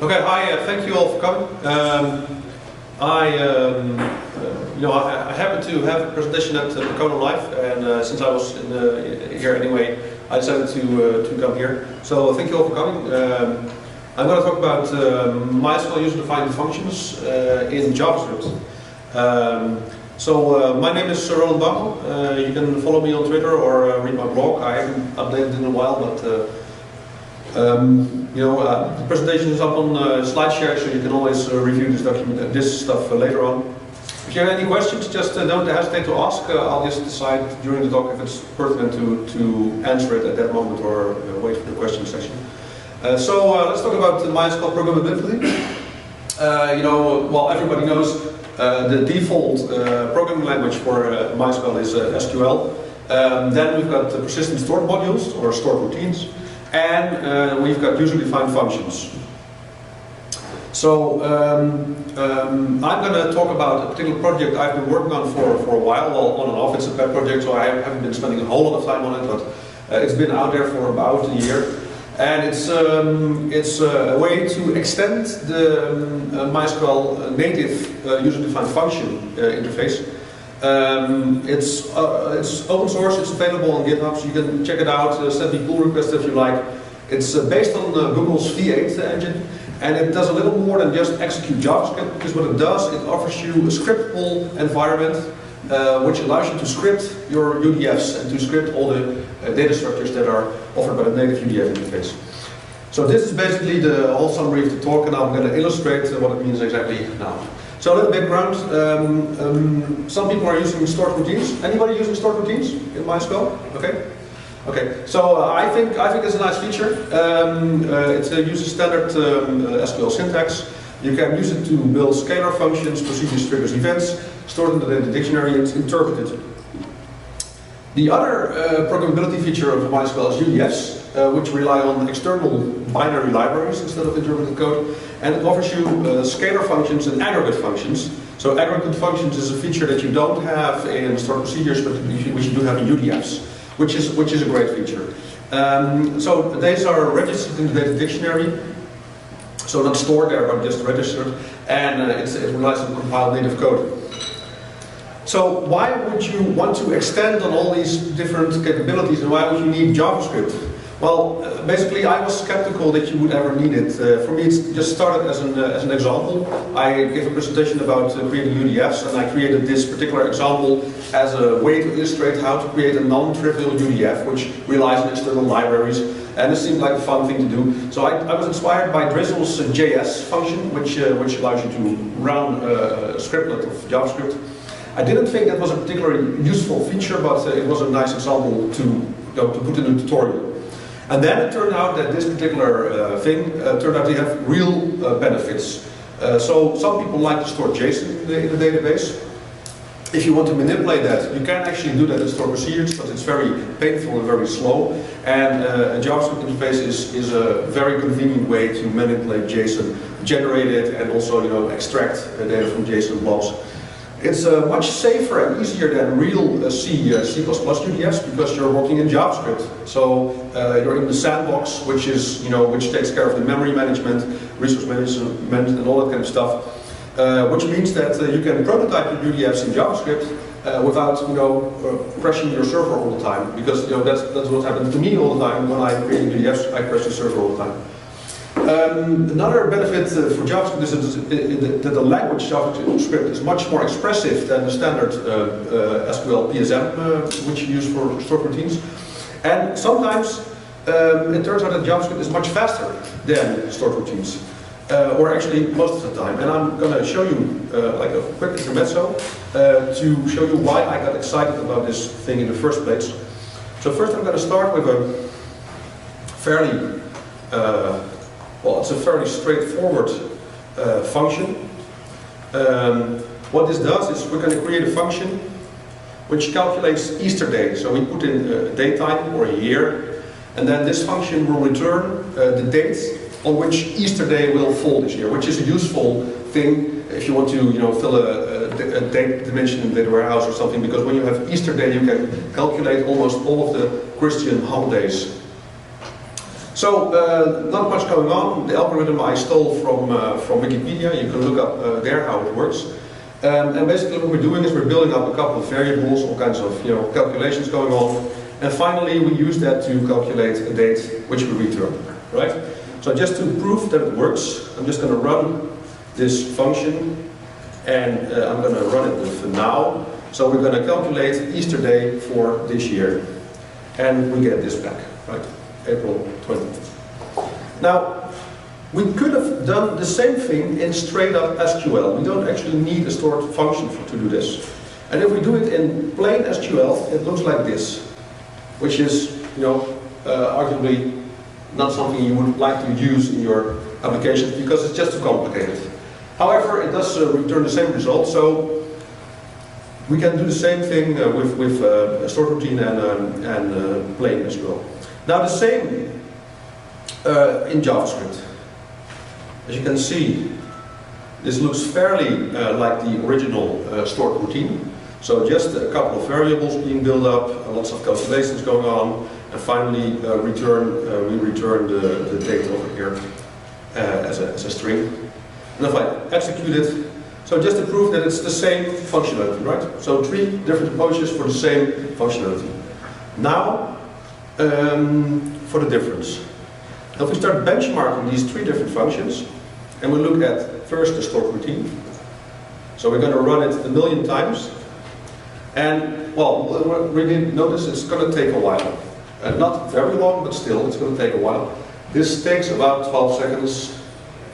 Okay, hi. Thank you all for coming. I happen to have a presentation at Kona Live, and since I was here anyway, I decided to come here. So thank you all for coming. I'm going to talk about MySQL user-defined functions in JavaScript. My name is Roland Bouman. You can follow me on Twitter or read my blog. I haven't updated in a while, but the presentation is up on SlideShare, so you can always review this document, this stuff later on. If you have any questions, just don't hesitate to ask. I'll just decide during the talk if it's pertinent to answer it at that moment or wait for the question section. Let's talk about MySQL programmability. Everybody knows the default programming language for MySQL is SQL. Then we've got the persistent stored modules or stored routines. And we've got user-defined functions. So I'm going to talk about a particular project I've been working on for a while, on and off. It's a pet project, so I haven't been spending a whole lot of time on it, but it's been out there for about a year. And it's a way to extend the MySQL native user-defined function interface. It's open source, it's available on GitHub, so you can check it out, send me pull requests if you like. It's based on Google's V8 engine, and it does a little more than just execute JavaScript, because what it does, it offers you a scriptable environment which allows you to script your UDFs and to script all the data structures that are offered by the native UDF interface. So this is basically the whole summary of the talk, and I'm going to illustrate what it means exactly now. So a little background, some people are using stored routines. Anybody using stored routines in MySQL? Okay. So I think it's a nice feature. It uses standard SQL syntax. You can use it to build scalar functions, procedures, triggers, events, stored in the data dictionary, and interpreted. The other programmability feature of MySQL is UDFs, which rely on external binary libraries instead of interpreted code. And it offers you scalar functions and aggregate functions. So aggregate functions is a feature that you don't have in stored procedures, but which you do have in UDFs, which is a great feature. So these are registered in the data dictionary. So not stored there, but just registered. And it relies on compiled native code. So why would you want to extend on all these different capabilities, and why would you need JavaScript? Well, basically I was skeptical that you would ever need it. For me, it just started as an example. I gave a presentation about creating UDFs, and I created this particular example as a way to illustrate how to create a non-trivial UDF, which relies on external libraries, and it seemed like a fun thing to do. So I was inspired by Drizzle's JS function, which allows you to run a scriptlet of JavaScript. I didn't think that was a particularly useful feature, but it was a nice example to put in a tutorial. And then it turned out that this particular thing turned out to have real benefits. So some people like to store JSON in the database. If you want to manipulate that, you can actually do that in stored procedures, but it's very painful and very slow. And a JavaScript interface is a very convenient way to manipulate JSON, generate it, and also extract data from JSON blobs. It's much safer and easier than real C++ UDFs because you're working in JavaScript. So you're in the sandbox, which takes care of the memory management, resource management, and all that kind of stuff. Which means that you can prototype your UDFs in JavaScript without crashing your server all the time. Because that's what happened to me all the time when I'm creating UDFs. I crash the server all the time. Another benefit for JavaScript is that the language JavaScript is much more expressive than the standard SQL PSM, which you use for stored routines. And sometimes it turns out that JavaScript is much faster than stored routines, or actually most of the time. And I'm going to show you like a quick intermezzo to show you why I got excited about this thing in the first place. So first I'm going to start with a fairly it's a fairly straightforward function. What this does is we're going to create a function which calculates Easter day. So we put in a daytime or a year, and then this function will return the date on which Easter day will fall this year, which is a useful thing if you want to fill a date dimension in the data warehouse or something, because when you have Easter day you can calculate almost all of the Christian holidays. So, not much going on. The algorithm I stole from Wikipedia. You can look up there how it works. And basically what we're doing is we're building up a couple of variables, all kinds of calculations going on. And finally we use that to calculate a date which we return. Right? So just to prove that it works, I'm just going to run this function. And I'm going to run it with now. So we're going to calculate Easter Day for this year. And we get this back. Right? April 20th. Now, we could have done the same thing in straight up SQL. We don't actually need a stored function to do this. And if we do it in plain SQL, it looks like this, which is, arguably not something you would like to use in your applications because it's just too complicated. However, it does return the same result, so we can do the same thing with a stored routine and plain SQL. Now the same in JavaScript. As you can see, this looks fairly like the original stored routine. So just a couple of variables being built up, lots of calculations going on, and finally we return the date over here as a string. And if I execute it, so just to prove that it's the same functionality, right? So 3 different approaches for the same functionality. Now, for the difference. Now if we start benchmarking these 3 different functions, and we look at first the stored routine. So we're going to run it 1,000,000 times. And, well, we did notice it's going to take a while. Not very long, but still, it's going to take a while. This takes about 12 seconds.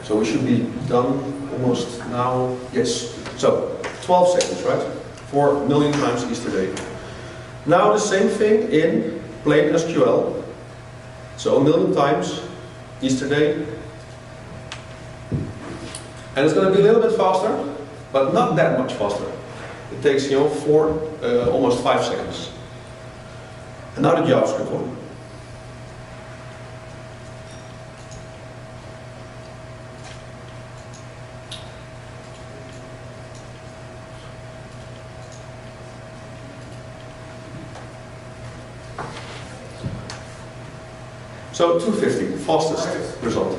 So we should be done almost now. Yes. So 12 seconds, right? For 1,000,000 times Easter Day. Now the same thing in plain SQL. So 1,000,000 times Easter Day. And it's going to be a little bit faster, but not that much faster. It takes, almost 5 seconds. And now the JavaScript one. So 250, fastest result.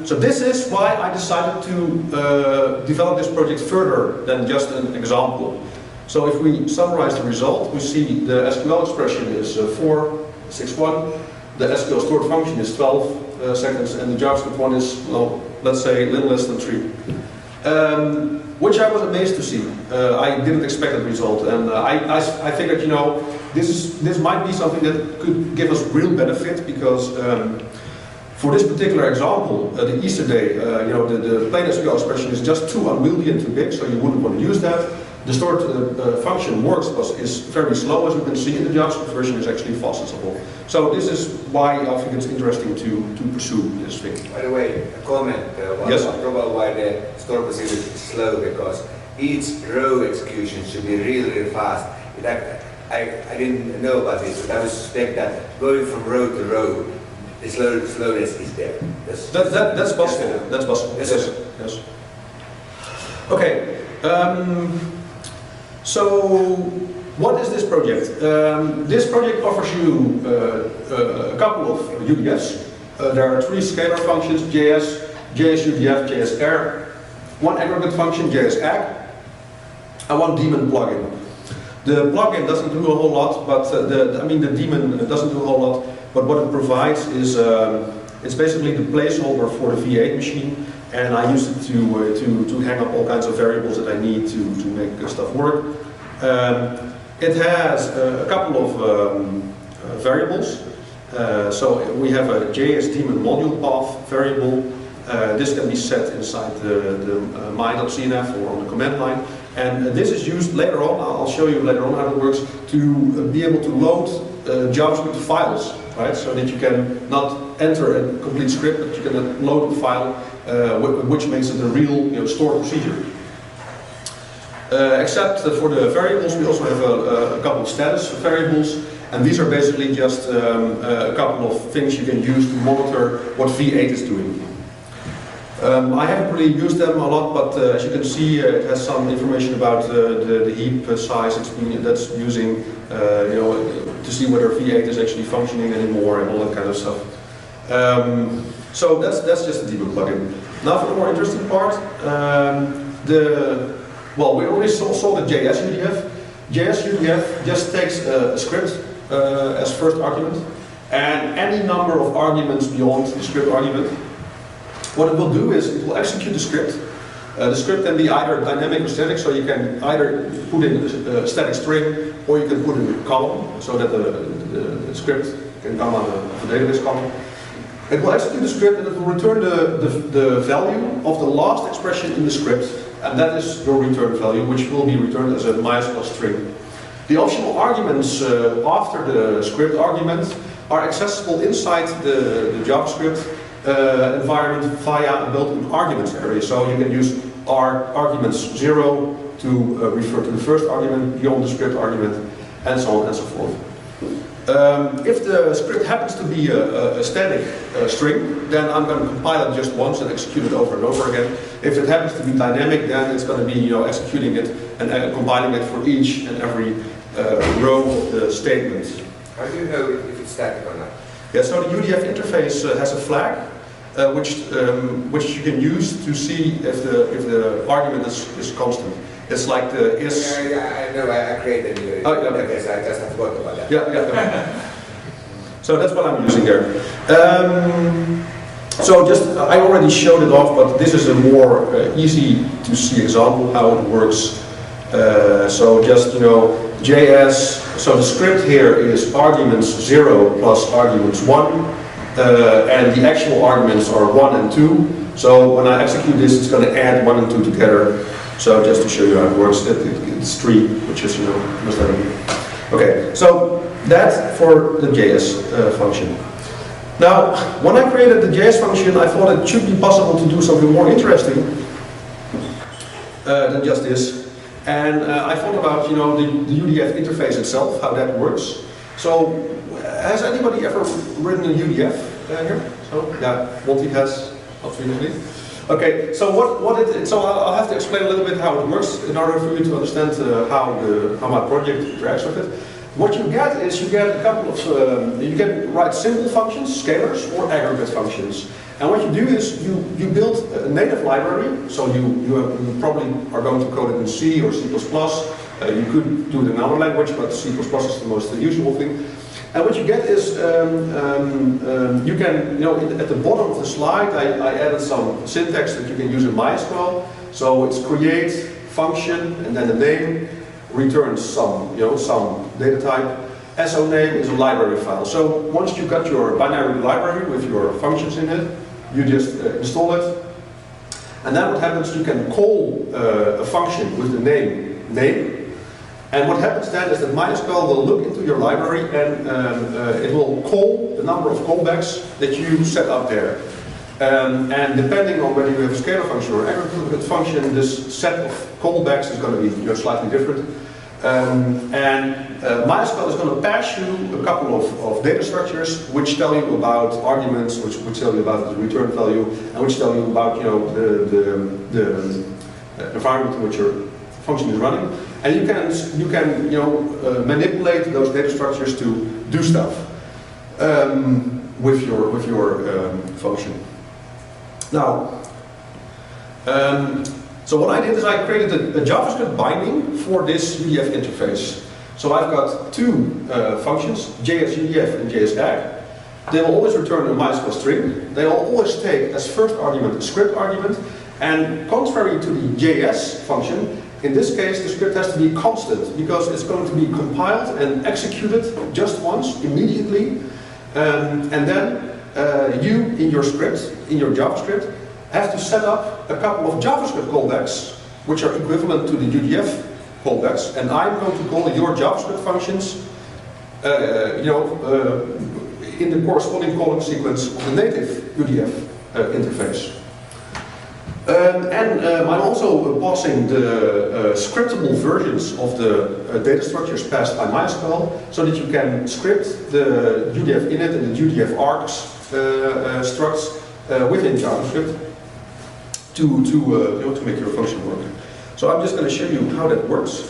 So this is why I decided to develop this project further than just an example. So if we summarize the result, we see the SQL expression is 461, the SQL stored function is 12 seconds, and the JavaScript one is, well, let's say a little less than 3. Which I was amazed to see. I didn't expect that result, and I figured, this might be something that could give us real benefit because for this particular example, the Easter Day, the plain SQL expression is just too unwieldy and too big, so you wouldn't want to use that. The stored function works, but is very slow, as you can see, and the JavaScript version is actually fast as well. So this is why I think it's interesting to pursue this thing. By the way, a comment. Yes? Probably why the stored procedure is slow, because each row execution should be really, really fast. I didn't know about this, but I would suspect that going from row to row, the slowness is there. That's possible. That's possible. Yes. Okay. So, what is this project? This project offers you a couple of UDFs. There are 3 scalar functions: JS, JSUDF, JSR, 1 aggregate function, JSAgg, and 1 daemon plugin. The plugin doesn't do a whole lot, but the daemon doesn't do a whole lot. But what it provides is it's basically the placeholder for the V8 machine, and I use it to hang up all kinds of variables that I need to make stuff work. It has a couple of variables. So we have a JS daemon module path variable. This can be set inside the my.cnf or on the command line. And this is used later on, I'll show you later on how it works, to be able to load JavaScript files, right? So that you can not enter a complete script, but you can load a file, which makes it a real stored procedure. Except for the variables, we also have a couple of status variables, and these are basically just a couple of things you can use to monitor what V8 is doing. I haven't really used them a lot, but as you can see, it has some information about the heap size that's using, to see whether V8 is actually functioning anymore and all that kind of stuff. So that's just the debug plugin. Now for the more interesting part, we already saw the JS UDF. JS UDF just takes a script as first argument, and any number of arguments beyond the script argument. What it will do is it will execute the script. The script can be either dynamic or static, so you can either put in a static string or you can put in a column, so that the script can come on a database column. It will execute the script and it will return the value of the last expression in the script, and that is your return value, which will be returned as a MySQL string. The optional arguments after the script argument are accessible inside the JavaScript environment via a built-in arguments area. So you can use arguments 0 to refer to the first argument, beyond the script argument, and so on and so forth. If the script happens to be a static string, then I'm going to compile it just once and execute it over and over again. If it happens to be dynamic, then it's going to be executing it and compiling it for each and every row of the statement. How do you know if it's static or not? Yeah, so the UDF interface has a flag which you can use to see if the argument is constant. It's like the is. I know. I created the interface. I just forgot about that. Yeah. So that's what I'm using there. I already showed it off, but this is a more easy to see example how it works. JS. So the script here is arguments 0 plus arguments 1, and the actual arguments are 1 and 2. So when I execute this, it's going to add 1 and 2 together. So just to show you how it works, it's 3, which is most likely. Okay, so that for the JS function. Now, when I created the JS function, I thought it should be possible to do something more interesting than just this. And I thought about, the UDF interface itself, how that works. So, has anybody ever written a UDF here? So, yeah, Monty has, obviously. Okay, so I'll have to explain a little bit how it works in order for you to understand how my project interacts with it. What you get is you get a couple of, you can write simple functions, scalars, or aggregate functions. And what you do is you build a native library, so you probably are going to code it in C or C++. You could do it in another language, but C++ is the most usual thing. And what you get is, you can, at the bottom of the slide, I added some syntax that you can use in MySQL. So it's create function and then the name returns some data type. So name is a library file. So once you got your binary library with your functions in it, you just install it. And then what happens, you can call a function with the name. And what happens then is that MySQL will look into your library and it will call the number of callbacks that you set up there. And depending on whether you have a scalar function or an aggregate function, this set of callbacks is going to be slightly different. MySQL is going to pass you a couple of data structures which tell you about arguments, which tell you about the return value, and which tell you about the environment in which your function is running. And you can manipulate those data structures to do stuff with your function. Now, so what I did is I created a JavaScript binding for this UDF interface. So I've got two functions, JS_UDF and JS_AG. They will always return a MySQL string. They will always take as first argument a script argument. And contrary to the JS function, in this case the script has to be constant because it's going to be compiled and executed just once, immediately. And then you, in your script, in your JavaScript, have to set up a couple of JavaScript callbacks, which are equivalent to the UDF callbacks, and I'm going to call your JavaScript functions, in the corresponding calling sequence of the native UDF interface. I'm also passing the scriptable versions of the data structures passed by MySQL, so that you can script the UDF init and the UDF args structs within JavaScript to make your function work. So I'm just going to show you how that works.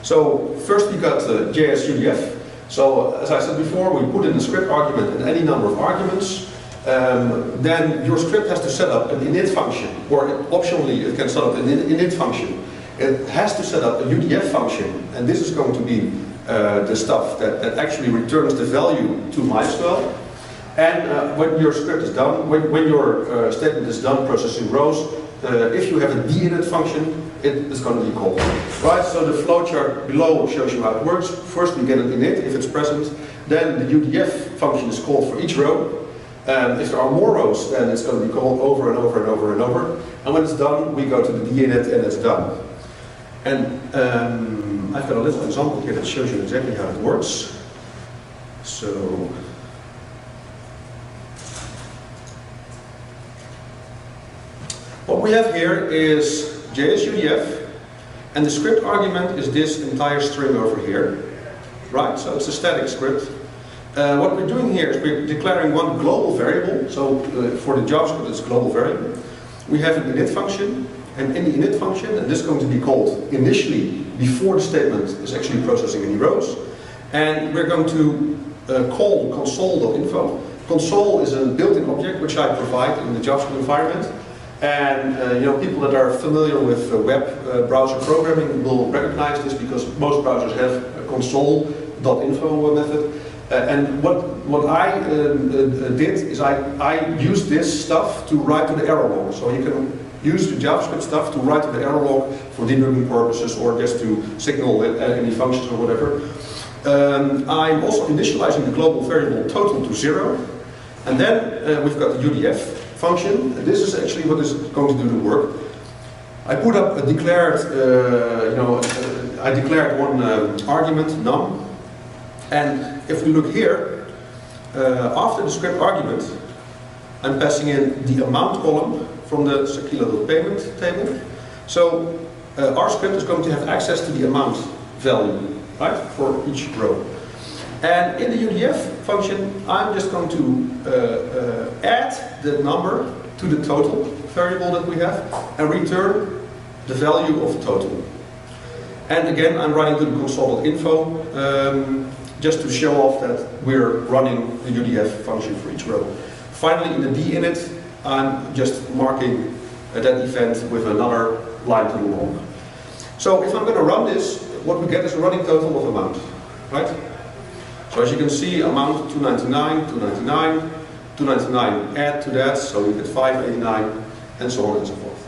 So first we got JSUDF. So as I said before, we put in a script argument and any number of arguments. Then your script has to set up an init function, or optionally it can set up an init function. It has to set up a UDF function, and this is going to be the stuff that actually returns the value to MySQL. And when your script is done, when your statement is done processing rows, if you have a dinit function, it is going to be called. Right, so the flowchart below shows you how it works. First we get an init if it's present, then the UDF function is called for each row. If there are more rows, then it's going to be called over and over and over and over. And when it's done, we go to the dinit and it's done. And I've got a little example here that shows you exactly how it works. So what we have here is JSUDF, and the script argument is this entire string over here. Right, so it's a static script. What we're doing here is we're declaring one global variable. So for the JavaScript, it's a global variable. We have an init function, and in the init function, and this is going to be called initially before the statement is actually processing any rows. And we're going to call console.info. Console is a built-in object which I provide in the JavaScript environment. And people that are familiar with web browser programming will recognize this because most browsers have a console.info method. And what I did is I used this stuff to write to the error log. So you can use the JavaScript stuff to write to the error log for debugging purposes or just to signal any functions or whatever. I'm also initializing the global variable total to 0. And then we've got the UDF function. And this is actually what is going to do the work. I put up a declared, I declared one argument, num. And if we look here, after the script argument, I'm passing in the amount column from the Sakila.payment table. So our script is going to have access to the amount value, right, for each row. And in the UDF function, I'm just going to add the number to the total variable that we have and return the value of total. And again, I'm writing to the console.info just to show off that we're running the UDF function for each row. Finally, in the dinit, I'm just marking that event with another line to the log. So if I'm going to run this, what we get is a running total of amount, right? So as you can see, amount 299, 299, 299 add to that, so we get 589, and so on and so forth.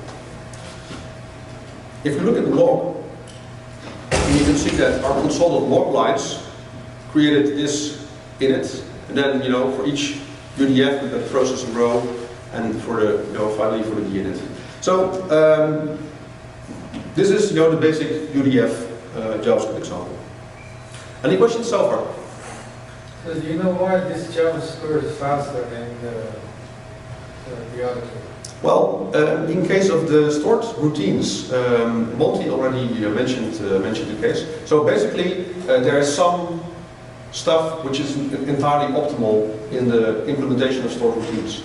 If you look at the log, you can see that our console.log lines created this init, and then for each UDF we've got the processing row, and for the finally for the dinit. So this is the basic UDF JavaScript example. Any questions so far? So do you know why this JavaScript is faster than the other two? Well, in case of the stored routines, Monty already mentioned the case. So basically, there is some stuff which is entirely optimal in the implementation of stored routines.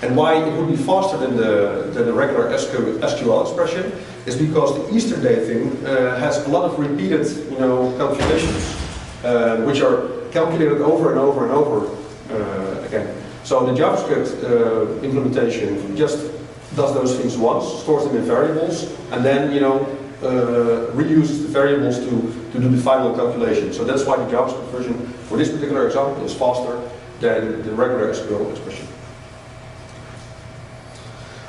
And why it would be faster than the regular SQL expression is because the Easter day thing has a lot of repeated calculations, which are calculated over and over and over again. So the JavaScript implementation just does those things once, stores them in variables, and then reuses the variables to do the final calculation. So that's why the JavaScript version for this particular example is faster than the regular SQL expression.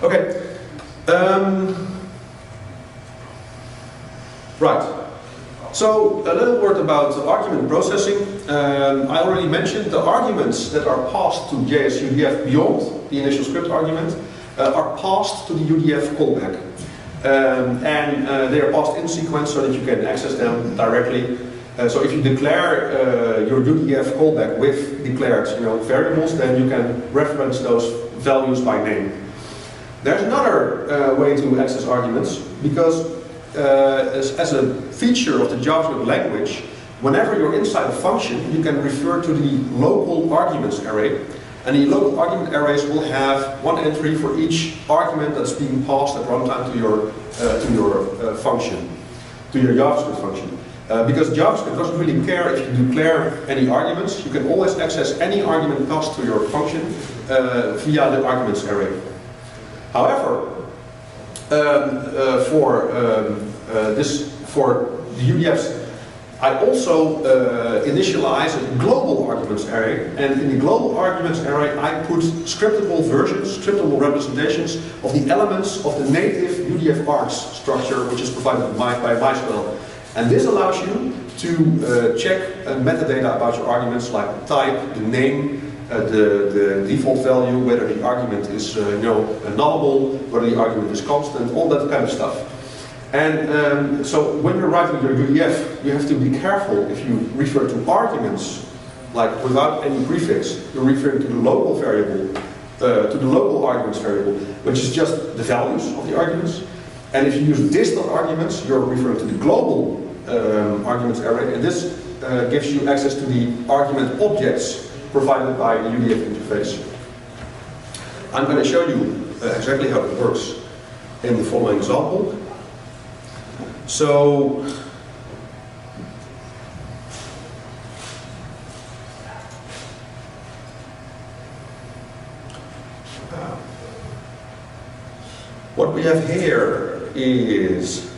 Okay. Right. So a little word about argument processing. I already mentioned the arguments that are passed to JSUDF beyond the initial script argument are passed to the UDF callback. And they are passed in sequence so that you can access them directly. So if you declare your UDF callback with declared variables, then you can reference those values by name. There's another way to access arguments because as a feature of the JavaScript language, whenever you're inside a function, you can refer to the local arguments array. And the local argument arrays will have one entry for each argument that's being passed at runtime to your function, to your JavaScript function. Because JavaScript doesn't really care if you declare any arguments. You can always access any argument passed to your function via the arguments array. However, for the UDFs, I also initialize a global arguments array, and in the global arguments array I put scriptable versions, scriptable representations of the elements of the native UDF args structure, which is provided by MySQL. And this allows you to check metadata about your arguments, like the type, the name, the default value, whether the argument is nullable, whether the argument is constant, all that kind of stuff. And so when you're writing your UDF, you have to be careful if you refer to arguments, like without any prefix, you're referring to the local variable, to the local arguments variable, which is just the values of the arguments. And if you use this.arguments, you're referring to the global arguments array, and this gives you access to the argument objects provided by the UDF interface. I'm going to show you exactly how it works in the following example. So, what we have here is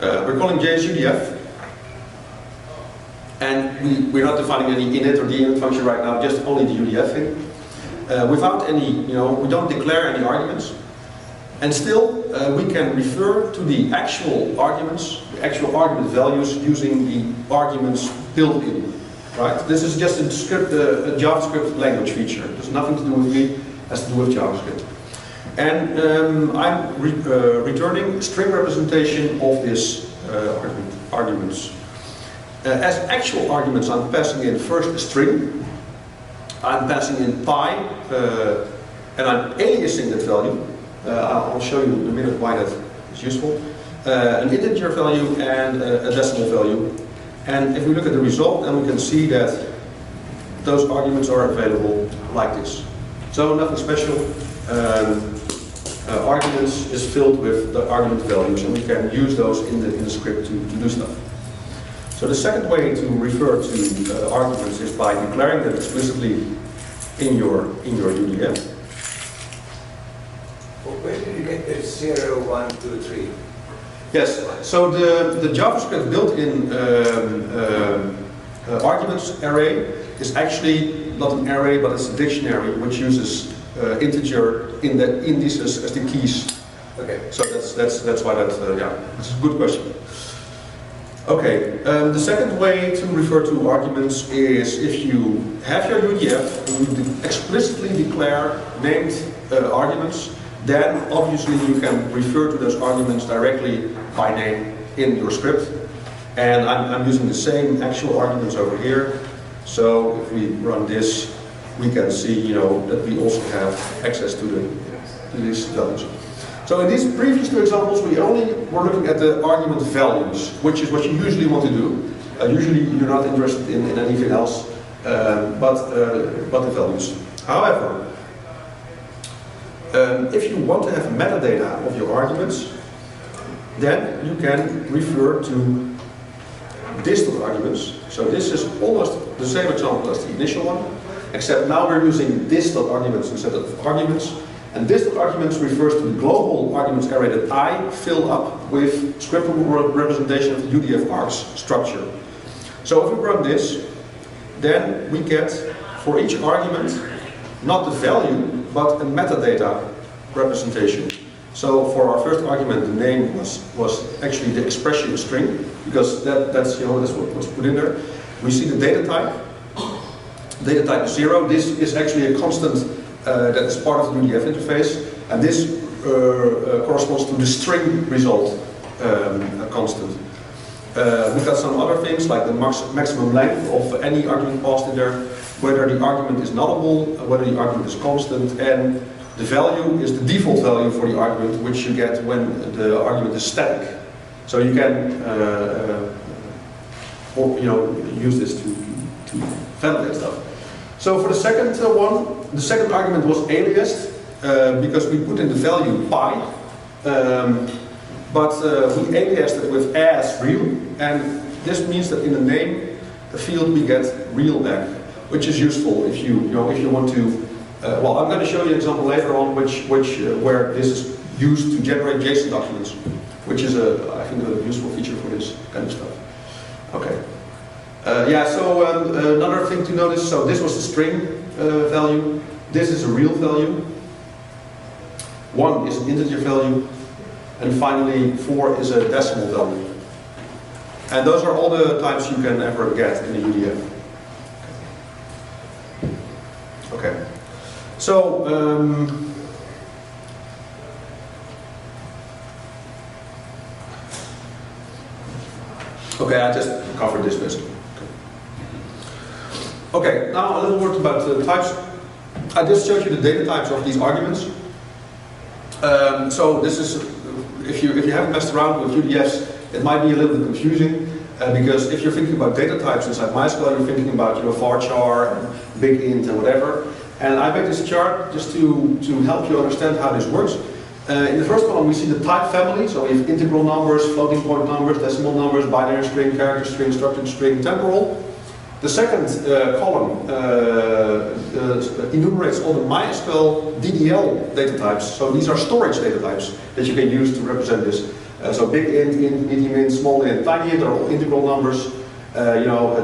we're calling JSUDF, and we're not defining any init or dinit function right now, just only the UDF thing. Without any, we don't declare any arguments, and still we can refer to the actual arguments, the actual argument values using the arguments built in. Right? This is just a script, a JavaScript language feature. It has nothing to do with me, it has to do with JavaScript. And I'm returning string representation of this arguments. As actual arguments, I'm passing in first a string. I'm passing in pi, and I'm aliasing that value. I'll show you in a minute why that is useful. An integer value and a decimal value. And if we look at the result, then we can see that those arguments are available like this. So nothing special. Arguments is filled with the argument values, and we can use those in the script to do stuff. So the second way to refer to arguments is by declaring them explicitly in your UDF. Where did you get the 0, 1, 2, 3? Yes, so the JavaScript built-in arguments array is actually not an array, but it's a dictionary which uses integer indices as the keys. Okay. So that's why that it's a good question. Okay, the second way to refer to arguments is if you have your UDF and you explicitly declare named arguments, then obviously you can refer to those arguments directly by name in your script. And I'm using the same actual arguments over here. So if we run this, we can see that we also have access to these values. So in these previous two examples, we only were looking at the argument values, which is what you usually want to do. Usually you're not interested in anything else but the values. However, if you want to have metadata of your arguments, then you can refer to distant arguments. So this is almost the same example as the initial one, except now we're using distant arguments instead of arguments. And distant arguments refers to the global arguments array that I fill up with scriptable representation of the UDF args structure. So if we run this, then we get for each argument not the value, but a metadata representation. So for our first argument, the name was actually the expression string, because that's what was put in there. We see the data type. Data type is 0. This is actually a constant that is part of the UDF interface, and this corresponds to the string result constant. We've got some other things like the maximum length of any argument passed in there, whether the argument is nullable, whether the argument is constant, and the value is the default value for the argument, which you get when the argument is static. So you can use this to validate stuff. So for the second one, the second argument was aliased because we put in the value pi, but we aliased it with as real, and this means that in the name the field we get real back, which is useful if you want to. Well, I'm going to show you an example later on where this is used to generate JSON documents, which is I think a useful feature for this kind of stuff. Okay. Another thing to notice, so this was the string value, this is a real value, 1 is an integer value, and finally 4 is a decimal value. And those are all the types you can ever get in the UDF. Okay. So, okay, I just covered this basically. Okay, now a little word about the types. I just showed you the data types of these arguments. So this is, if you haven't messed around with UDFs, it might be a little bit confusing because if you're thinking about data types inside MySQL, you're thinking about varchar and big int and whatever. And I made this chart just to help you understand how this works. In the first column we see the type family, so we have integral numbers, floating point numbers, decimal numbers, binary string, character string, structured string, temporal. The second column enumerates all the MySQL DDL data types. So these are storage data types that you can use to represent this. So big int, medium int, small int, tiny int are all integral numbers.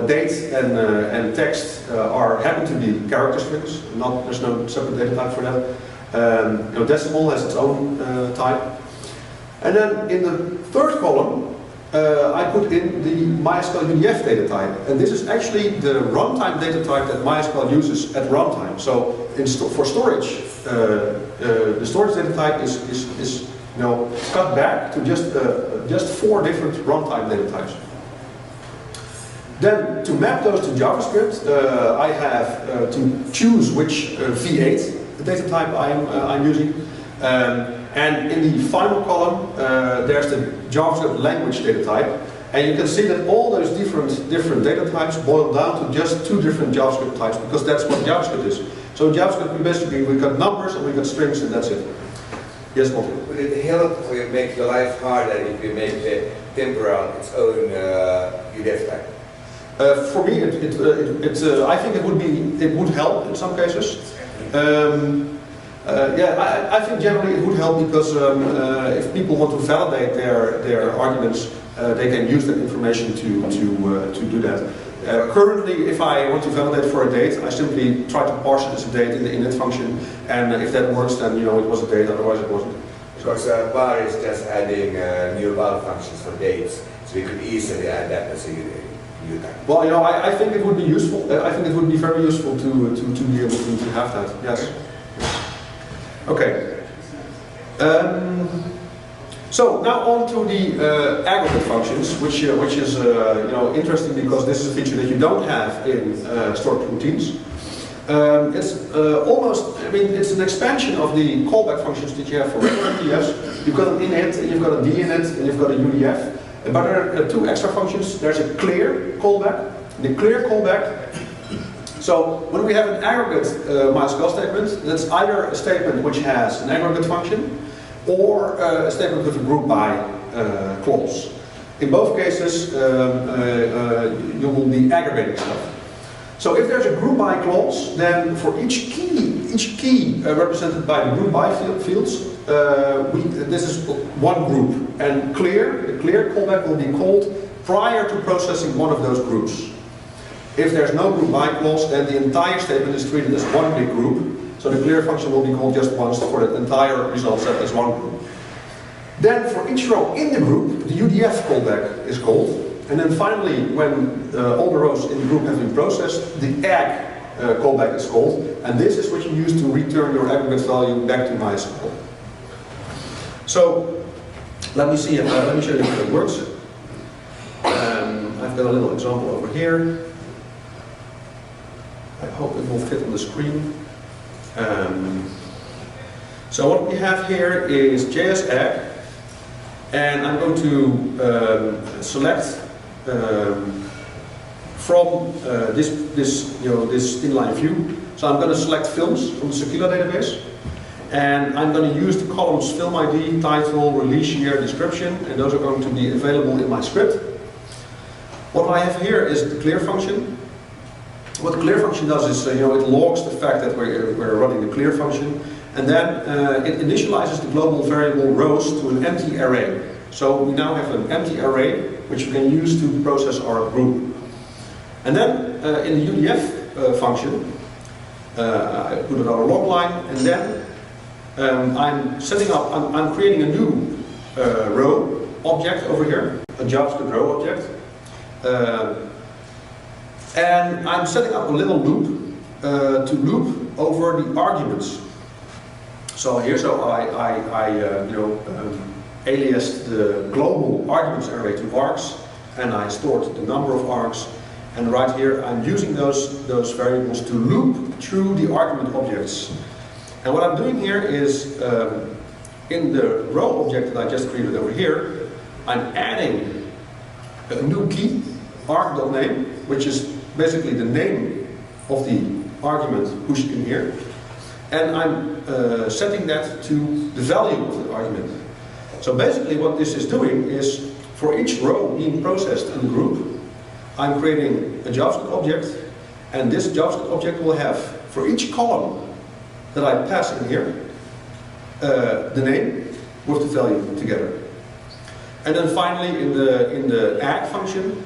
Date and text happen to be character strings. There's no separate data type for that. Decimal has its own type. And then in the third column, I put in the MySQL UDF data type, and this is actually the runtime data type that MySQL uses at runtime. So for storage, the storage data type is cut back to just 4 different runtime data types. Then to map those to JavaScript, I have to choose which V8 data type I'm using. And in the final column, there's the JavaScript language data type. And you can see that all those different data types boil down to just 2 different JavaScript types, because that's what JavaScript is. So in JavaScript, we've got numbers and we've got strings, and that's it. Yes, Martin? Would it help if we make your life harder if you make the temporal its own UDF type? For me, I think it would help in some cases. I think generally it would help because if people want to validate their arguments, they can use that information to do that. Currently, if I want to validate for a date, I simply try to parse it as a date in the init function, and if that works, then it was a date. Otherwise, it wasn't. Because bar is just adding new val functions for dates, so we could easily add that as a new type. Well, I think it would be useful. I think it would be very useful to be able to have that. Yes. Okay. So now on to the aggregate functions, which is interesting because this is a feature that you don't have in stored routines. It's almost, it's an expansion of the callback functions that you have for regular UDFs. You've got an init, and you've got a dinit, and you've got a UDF. But there are 2 extra functions. There's a clear callback. The clear callback. So when we have an aggregate MySQL statement, that's either a statement which has an aggregate function or a statement with a group by clause. In both cases, you will be aggregating stuff. So if there's a group by clause, then for each key represented by the group by fields, this is one group. And the clear callback will be called prior to processing one of those groups. If there's no group by clause, then the entire statement is treated as one big group. So the clear function will be called just once for the entire result set as one group. Then for each row in the group, the UDF callback is called. And then finally, when all the rows in the group have been processed, the agg callback is called. And this is what you use to return your aggregate value back to MySQL. So let me show you how it works. I've got a little example over here. I hope it will fit on the screen. So what we have here is JS agg, and I'm going to select from this inline view. So I'm going to select films from the Sequila database, And I'm going to use the columns film ID, title, release year, description, and those are going to be available in my script. What I have here is the clear function. What the clear function does is, it logs the fact that we're running the clear function, and then it initializes the global variable rows to an empty array. So we now have an empty array which we can use to process our group. And then in the UDF function, I put another log line, and then I'm creating a new row object over here, a JavaScript row object. And I'm setting up a little loop to loop over the arguments. So here, aliased the global arguments array to args, and I stored the number of args. And right here, I'm using those variables to loop through the argument objects. And what I'm doing here is, in the row object that I just created over here, I'm adding a new key, arg.name, which is basically the name of the argument pushed in here. And I'm setting that to the value of the argument. So basically what this is doing is, for each row being processed in the group, I'm creating a JavaScript object, and this JavaScript object will have, for each column that I pass in here, the name with the value together. And then finally, in the add function,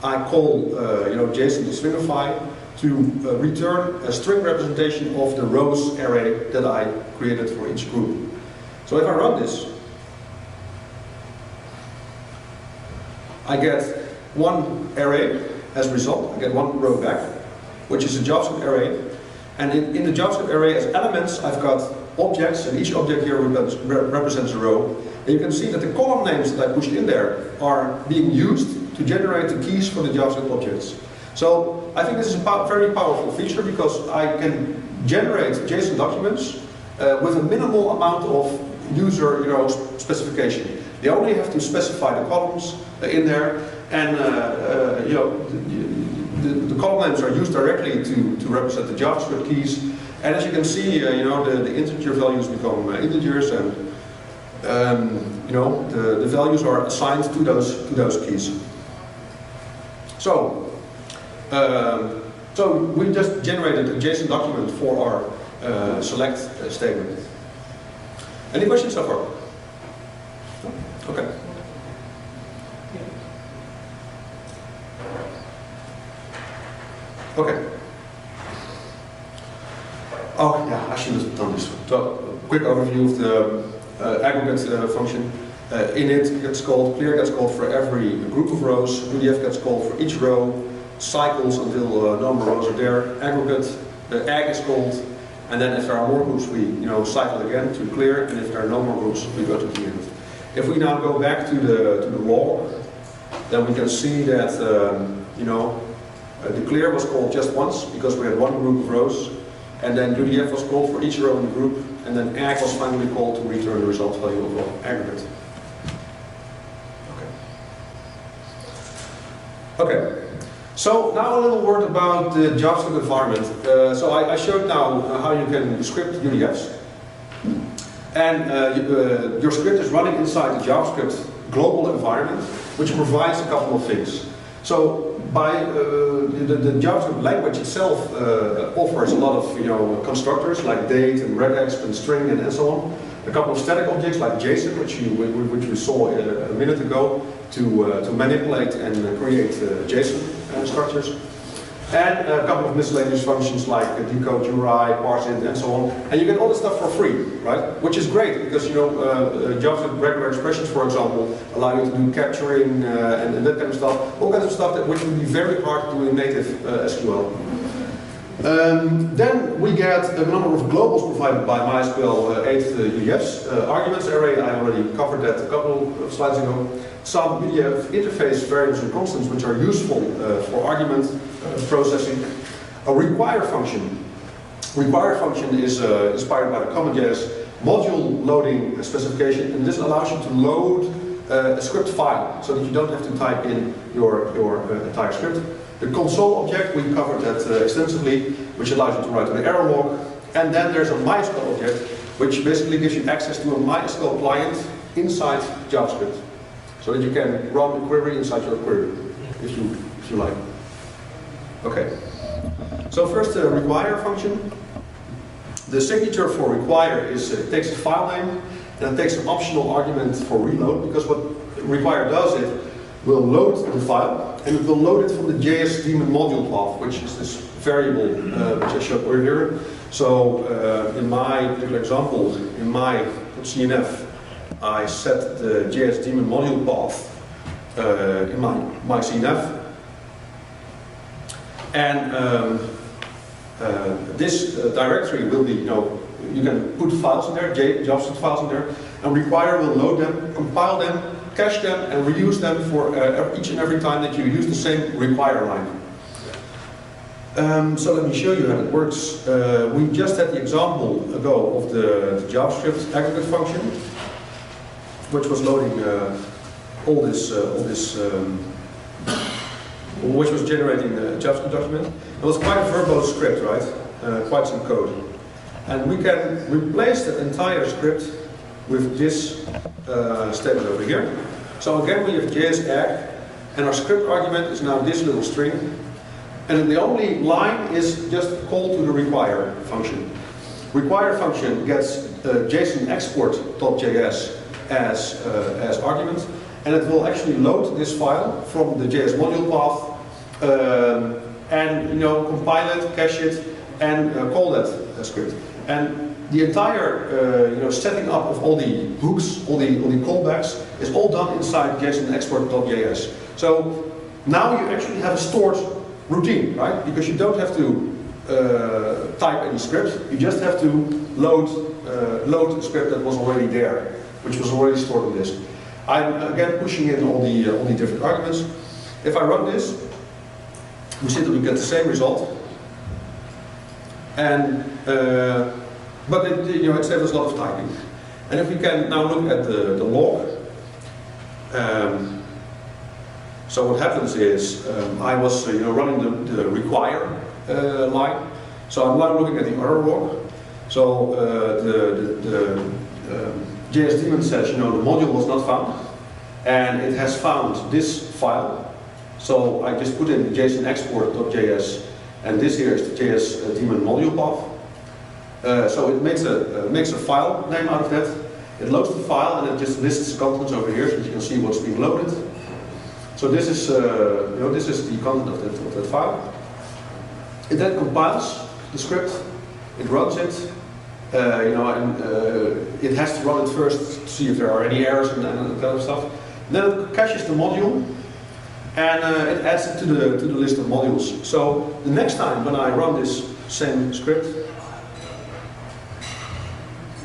I call JSON to stringify to return a string representation of the rows array that I created for each group. So if I run this, I get one array as a result. I get one row back, which is a JavaScript array. And in the JavaScript array as elements, I've got objects, and each object here represents a row. And you can see that the column names that I pushed in there are being used to generate the keys for the JavaScript objects. So I think this is a very powerful feature, because I can generate JSON documents with a minimal amount of user specification. They only have to specify the columns in there, and the column names are used directly to represent the JavaScript keys. And as you can see, the integer values become integers, and the values are assigned to those keys. So we just generated a JSON document for our select statement. Any questions so far? Okay. Okay. Oh yeah, I should have done this. So, quick overview of the aggregate function. Init gets called, clear gets called for every group of rows, UDF gets called for each row, cycles until no more rows are there, aggregate, the agg is called, and then if there are more groups we cycle again to clear, and if there are no more groups we go to the end. If we now go back to the log, then we can see that the clear was called just once because we had one group of rows, and then UDF was called for each row in the group, and then agg was finally called to return the result value of aggregate. Okay, so now a little word about the JavaScript environment. So I showed now how you can script UDFs. And your script is running inside the JavaScript global environment, which provides a couple of things. So by the JavaScript language itself offers a lot of constructors like date and regex and string and so on. A couple of static objects like JSON, which we saw a minute ago, to manipulate and create JSON structures. And a couple of miscellaneous functions like decode URI, parse it, and so on. And you get all this stuff for free, right? Which is great because JavaScript regular expressions, for example, allow you to do capturing and that kind of stuff. All kinds of stuff which would be very hard to do in native SQL. Then we get a number of globals provided by mysqlv8udfs. Arguments array, I already covered that a couple of slides ago. Some UDF interface variables and constants which are useful for argument processing. A require function. Require function is inspired by the CommonJS module loading specification, and this allows you to load a script file so that you don't have to type in your entire script. The console object, we covered that extensively, which allows you to write to the error log. And then there's a MySQL object, which basically gives you access to a MySQL client inside JavaScript, so that you can run a query inside your query, if you like. Okay. So first, the require function. The signature for require is it takes a file name and it takes an optional argument for reload, because what require does, it will load the file and it will load it from the JS daemon module path, which is this variable which I showed earlier. So in my particular example, in my CNF, I set the JS daemon module path in my CNF, and this directory will be, you can put files in there, JavaScript files in there, and require will load them, compile them, cache them, and reuse them for each and every time that you use the same require line. So let me show you how it works. We just had the example ago of the JavaScript aggregate function, which was loading which was generating a JavaScript document. It was quite a verbose script, right? Quite some code. And we can replace that entire script with this statement over here. So again, we have JS_ag, and our script argument is now this little string. And then the only line is just a call to the require function. Require function gets JSON export.js as argument, and it will actually load this file from the JS module path and compile it, cache it, and call that script. And the entire setting up of all the hooks, all the callbacks, is all done inside JSON export.js. So now you actually have a stored routine, right? Because you don't have to type any script. You just have to load a script that was already there, which was already stored on disk. I'm again pushing in all the different arguments. If I run this, we see that we get the same result, and but it saves us a lot of typing. And if we can now look at the log, so what happens is I was running the require line. So I'm now looking at the other log. So the JS daemon says the module was not found, and it has found this file. So I just put in JSON export.js, and this here is the JS daemon module path. So it makes a file name out of that. It loads the file and it just lists the contents over here, so that you can see what's being loaded. So this is this is the content of that file. It then compiles the script. It runs it. And it has to run it first to see if there are any errors and that kind of stuff. And then it caches the module, and it adds it to the list of modules. So the next time when I run this same script,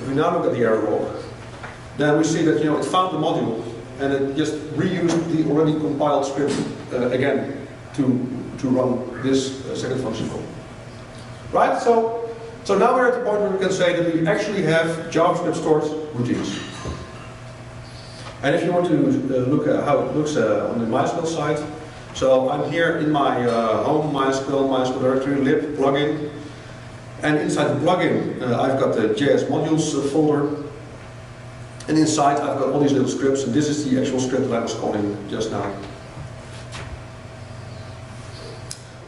if we now look at the error log, then we see that it found the module and it just reused the already compiled script again to run this second function call. Right? So now we're at the point where we can say that we actually have JavaScript stored routines. And if you want to look at how it looks on the MySQL side, so I'm here in my home MySQL directory lib plugin, and inside the plugin I've got the JS modules folder, and inside I've got all these little scripts, and this is the actual script that I was calling just now.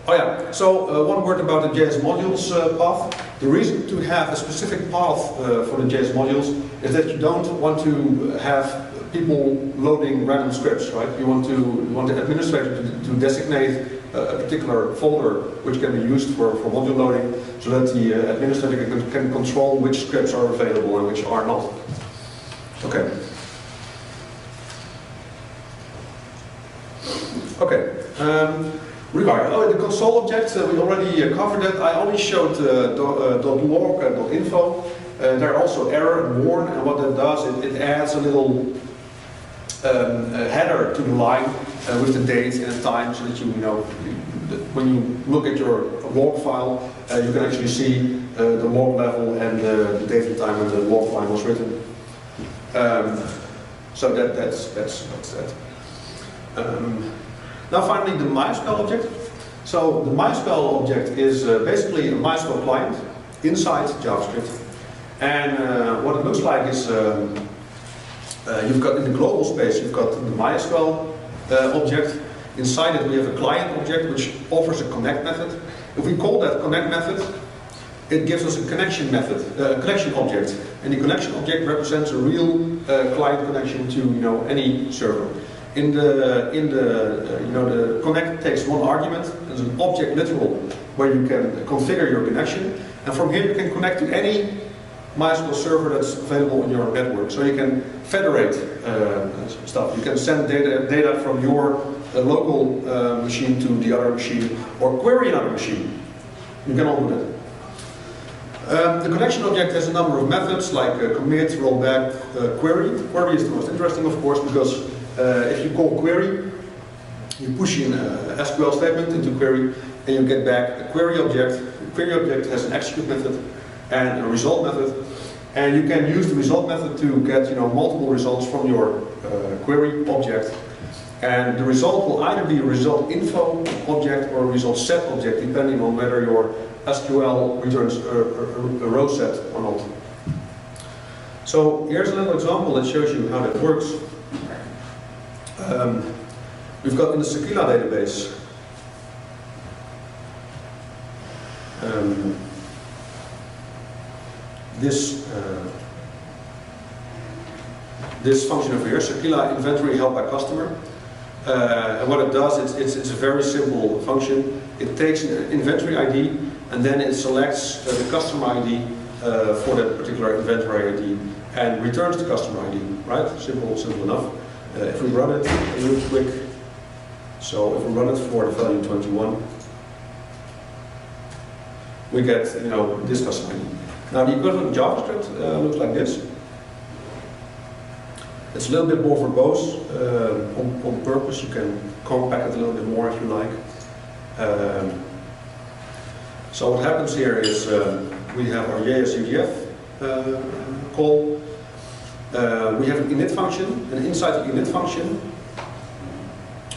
Oh yeah, so one word about the JS modules path. The reason to have a specific path for the JS modules is that you don't want to have people loading random scripts, right? You want the administrator to designate a particular folder which can be used for module loading, so that the administrator can control which scripts are available and which are not. Okay. Okay. Regarding the console object, we already covered that. I only showed .log and .info. There are also error and warn, and what that does, it adds a little header to the line with the date and time, so that when you look at your log file, you can actually see the log level and the date and time when the log file was written. So that's that. Now finally, the MySQL object. So the MySQL object is basically a MySQL client inside JavaScript. And what it looks like is you've got in the global space, you've got the MySQL object. Inside it we have a client object which offers a connect method. If we call that connect method, it gives us a connection method, connection object. And the connection object represents a real client connection to any server. The connect takes one argument. There's an object literal where you can configure your connection, and from here you can connect to any MySQL server that's available on your network. So you can federate stuff. You can send data from your local machine to the other machine, or query another machine. You can all do that. The connection object has a number of methods like commit, rollback, query. Query is the most interesting, of course, because if you call query, you push in a SQL statement into query, and you get back a query object. The query object has an execute method and a result method, and you can use the result method to get multiple results from your query object. And the result will either be a result info object or a result set object, depending on whether your SQL returns a row set or not. So here's a little example that shows you how that works. We've got in the Clara database this function over here, Clara inventory held by customer. And what it does, it's a very simple function. It takes an inventory ID and then it selects the customer ID for that particular inventory ID and returns the customer ID. Right? Simple enough. If we run it real quick, so if we run it for the value 21, we get this customer ID. Now the equivalent JavaScript looks like this. It's a little bit more verbose on purpose. You can compact it a little bit more if you like. So what happens here is we have our JSUDF call. We have an init function, and inside the init function,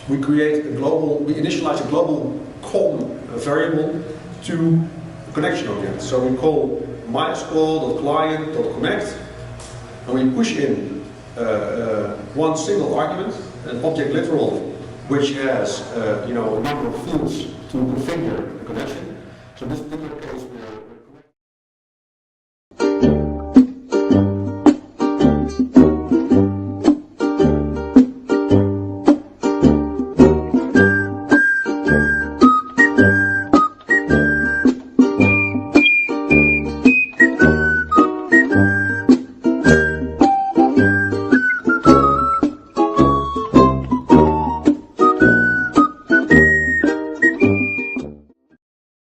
we initialize a global COM variable to a connection object. So we call mysql.client.connect, and we push in one single argument, an object literal, which has a number of fields to configure the connection. So this particular